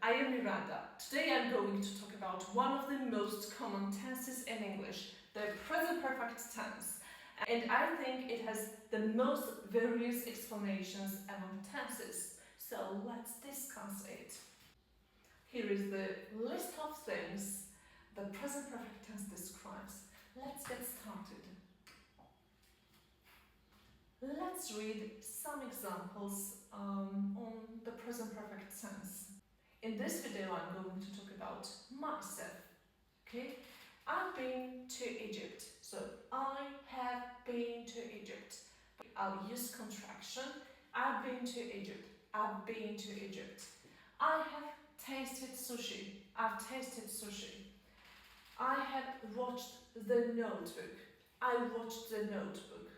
I am Miranda. Today I'm going to talk about one of the most common tenses in English, the present perfect tense. And I think it has the most various explanations among tenses. So let's discuss it. Here is the list of things the present perfect tense describes. Let's get started. Let's read some examples on the present perfect tense. In this video, I'm going to talk about myself. Okay, I've been to Egypt. So I have been to Egypt. I'll use contraction. I've been to Egypt. I've been to Egypt. I have tasted sushi. I've tasted sushi. I have watched The Notebook. I watched The Notebook.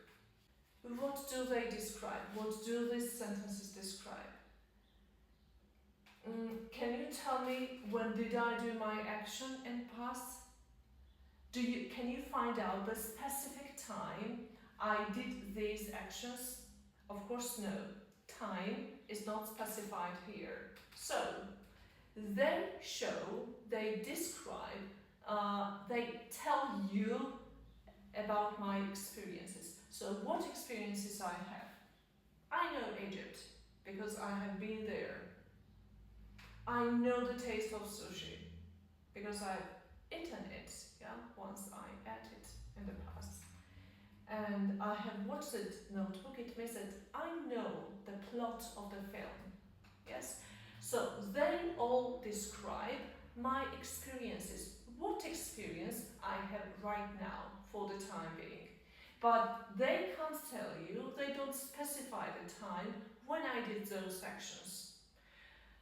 What do they describe? What do these sentences describe? Can you tell me when did I do my action in past? Can you find out the specific time I did these actions? Of course no. Time is not specified here. So they show, they describe, they tell you about my experiences. So what experiences I have? I know Egypt because I have been there. I know the taste of sushi because I've eaten it, once I ate it in the past. And I have watched the Notebook. It means that I know the plot of the film, yes? So they all describe my experiences, what experience I have right now for the time being. But they can't tell you, they don't specify the time when I did those actions.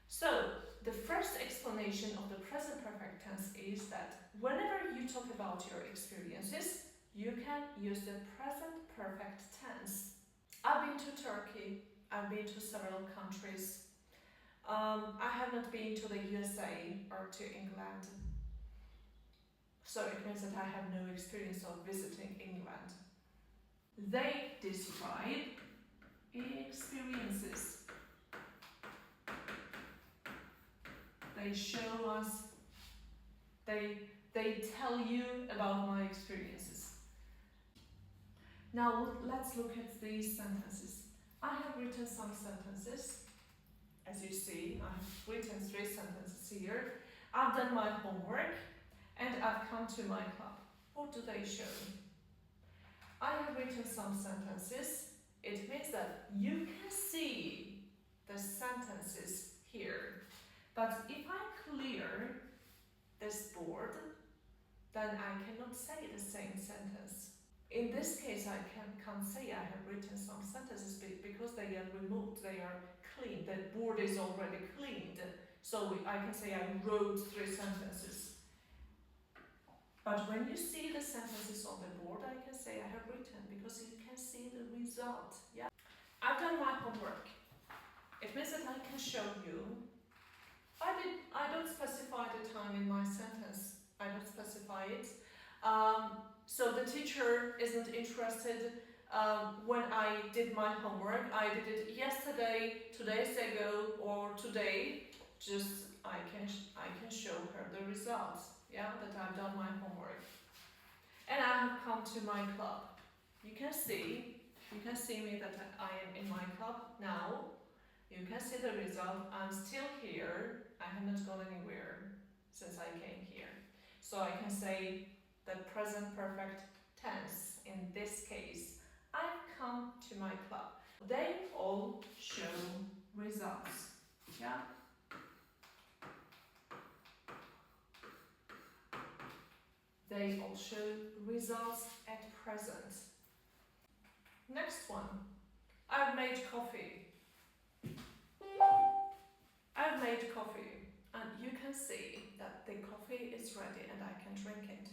So, the first explanation of the present perfect tense is that whenever you talk about your experiences, you can use the present perfect tense. I've been to Turkey, I've been to several countries. I have not been to the USA or to England. So it means that I have no experience of visiting England. They describe experiences. They show us, they tell you about my experiences. Now let's look at these sentences. I have written some sentences. As you see, I have written 3 sentences here. I've done my homework and I've come to my club. What do they show? I have written some sentences. It means that you can see the sentences here. But if I clear this board, then I cannot say the same sentence. In this case, I can't say I have written some sentences because they are removed, they are cleaned. The board is already cleaned. So I can say I wrote 3 sentences. But when you see the sentences on the board, I can say I have written because you can see the result. Yeah, I've done my homework. It means that I can show you. I don't specify the time in my sentence. I don't specify it. So the teacher isn't interested when I did my homework. I did it yesterday, 2 days ago, or today. Just I can show her the results. That I've done my homework. And I have come to my club. You can see me that I am in my club now. You can see the result. I'm still here. I have not gone anywhere since I came here. So I can say the present perfect tense in this case. I've come to my club. They all show results. They all show results at present. Next one. I've made coffee. I've made coffee, and you can see that the coffee is ready and I can drink it.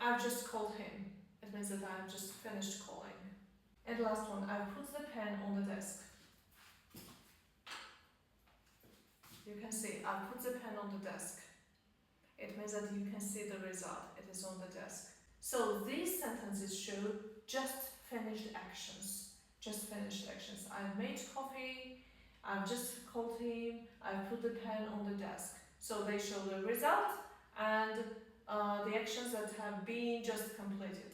I've just called him. It means that I've just finished calling. And last one, I've put the pen on the desk. You can see I've put the pen on the desk. It means that you can see the result. It is on the desk. So these sentences show just finished actions. just finished actions. I've made coffee, I've just called him, I've put the pen on the desk. So they show the result and the actions that have been just completed.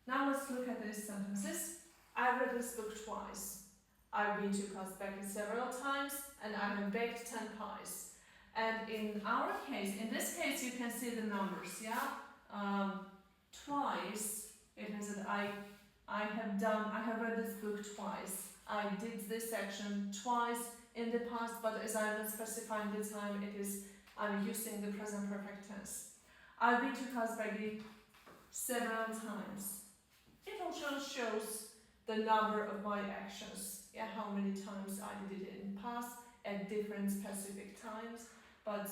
Now let's look at these sentences. I've read this book twice. I've been to Kazbek several times and I have baked 10 pies. And in our case, in this case, you can see the numbers, yeah? Twice, it means that I have read this book twice. I did this action twice in the past, but as I'm not specifying the time, I'm using the present perfect tense. I've been to Kazbek several times. It also shows the number of my actions, yeah, how many times I did it in the past at different specific times, but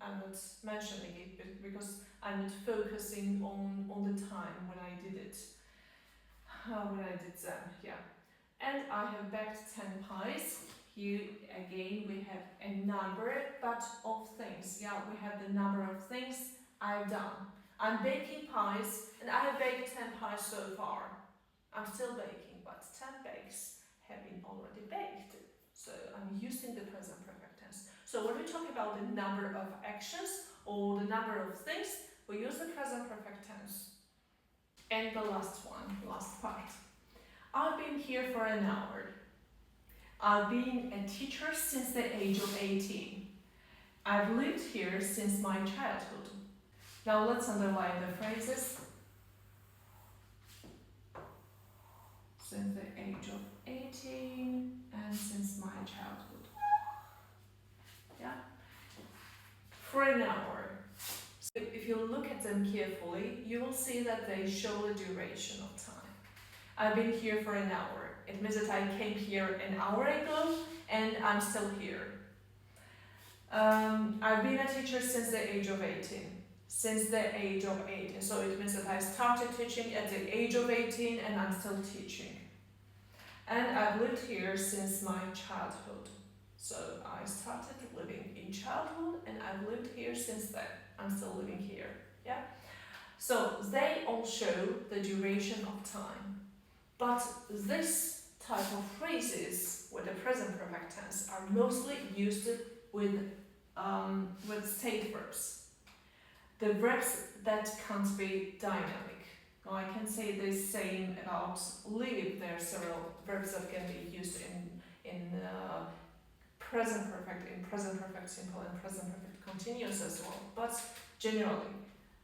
I'm not mentioning it because I'm not focusing on the time when I did it, them, yeah. And I have baked 10 pies. Here again we have a number but of things, yeah, we have the number of things I've done. I'm baking pies and I have baked 10 pies so far. I'm still baking, but 10 bakes have been already baked. So I'm using the present perfect tense. So when we talk about the number of actions or the number of things, we use the present perfect tense. And the last part. I've been here for an hour. I've been a teacher since the age of 18. I've lived here since my childhood. Now let's underline the phrases. Since the age of 18 and since my childhood. Yeah? For an hour. So if you look at them carefully, you will see that they show the duration of time. I've been here for an hour. It means that I came here an hour ago and I'm still here. I've been a teacher since the age of 18. Since the age of 18. So it means that I started teaching at the age of 18 and I'm still teaching. And I've lived here since my childhood. So I started living in childhood and I've lived here since then. I'm still living here. Yeah. So they all show the duration of time. But this type of phrases with the present perfect tense are mostly used with state verbs. The verbs that can't be dynamic. Now I can say the same about live. There are several verbs that can be used in present perfect, in present perfect simple and present perfect continuous as well. But generally,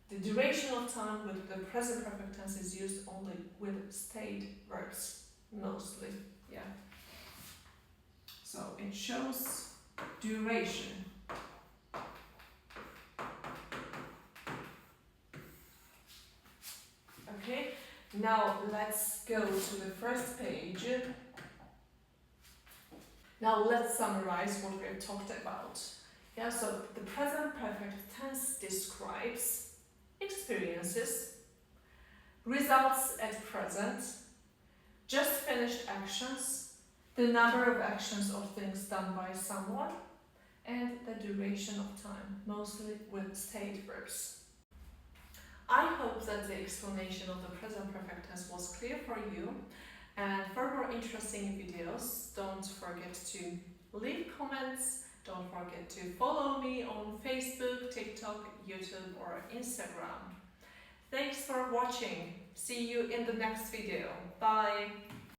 the duration of time with the present perfect tense is used only with state verbs, mostly, yeah. So it shows duration. Okay, now let's go to the first page. Now let's summarize what we've talked about. Yeah, so the present perfect tense describes experiences, results at present, just finished actions, the number of actions or things done by someone, and the duration of time, mostly with state verbs. I hope that the explanation of the present perfect tense was clear for you. And for more interesting videos, don't forget to leave comments, don't forget to follow me on Facebook, TikTok, YouTube or Instagram. Thanks for watching. See you in the next video. Bye!